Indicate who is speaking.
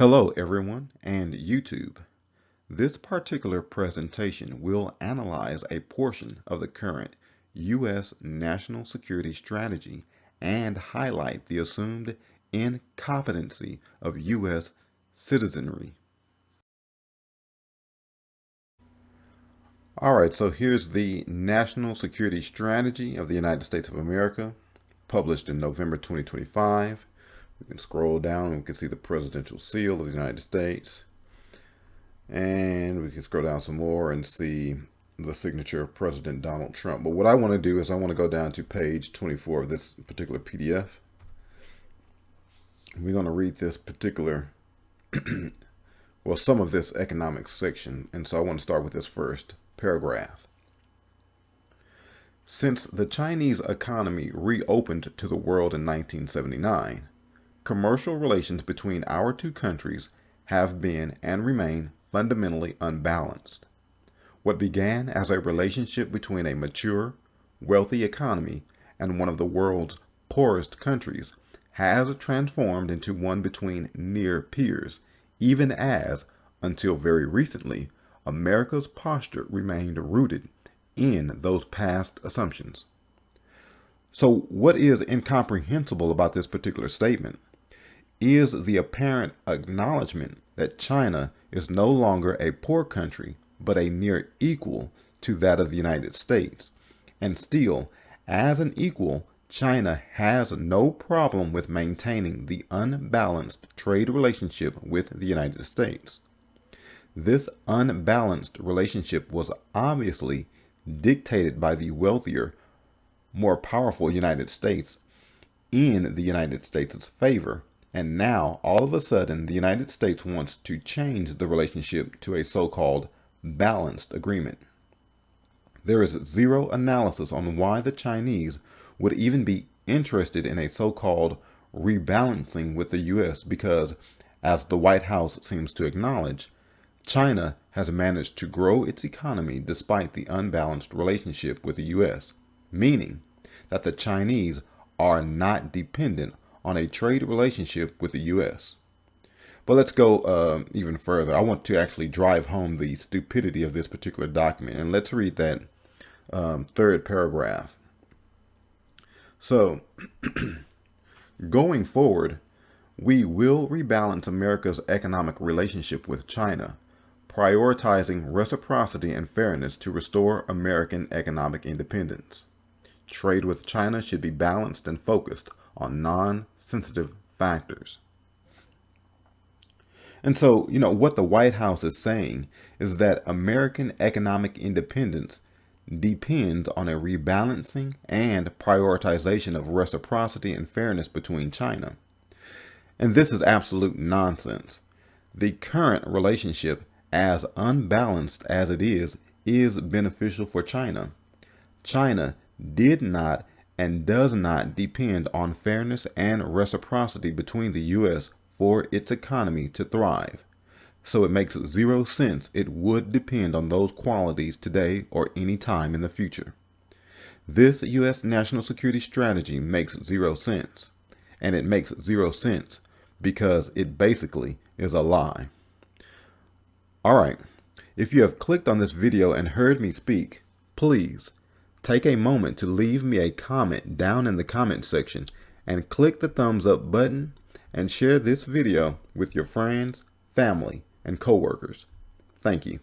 Speaker 1: Hello everyone and YouTube. This particular presentation will analyze a portion of the current U.S. national security strategy and highlight the assumed incompetency of U.S. citizenry. Alright, so here's the National Security Strategy of the United States of America, published in November 2025. We can scroll down and we can see the presidential seal of the United States. And we can scroll down some more and see the signature of President Donald Trump. But what I want to do is I want to go down to page 24 of this particular PDF. We're going to read this particular, well, some of this economics section. And so I want to start with this first paragraph. Since the Chinese economy reopened to the world in 1979, commercial relations between our two countries have been and remain fundamentally unbalanced. What began as a relationship between a mature, wealthy economy and one of the world's poorest countries has transformed into one between near peers, even as, until very recently, America's posture remained rooted in those past assumptions. So what is incomprehensible about this particular statement is the apparent acknowledgement that China is no longer a poor country, but a near equal to that of the United States. And still, as an equal, China has no problem with maintaining the unbalanced trade relationship with the United States. This unbalanced relationship was obviously dictated by the wealthier, more powerful United States in the United States' favor. And now, all of a sudden, the United States wants to change the relationship to a so-called balanced agreement. There is zero analysis on why the Chinese would even be interested in a so-called rebalancing with the U.S. because, as the White House seems to acknowledge, China has managed to grow its economy despite the unbalanced relationship with the U.S., meaning that the Chinese are not dependent on a trade relationship with the U.S. But let's go even further. I want to actually drive home the stupidity of this particular document. And let's read that third paragraph. So, going forward, we will rebalance America's economic relationship with China, prioritizing reciprocity and fairness to restore American economic independence. Trade with China should be balanced and focused on non-sensitive factors. And so, what the White House is saying is that American economic independence depends on a rebalancing and prioritization of reciprocity and fairness between China. And this is absolute nonsense. The current relationship, as unbalanced as it is beneficial for China. China did not and does not depend on fairness and reciprocity between the U.S. for its economy to thrive. So it makes zero sense it would depend on those qualities today or any time in the future. This U.S. national security strategy makes zero sense. And it makes zero sense because it basically is a lie. All right, if you have clicked on this video and heard me speak, please take a moment to leave me a comment down in the comment section and click the thumbs up button and share this video with your friends, family, and coworkers. Thank you.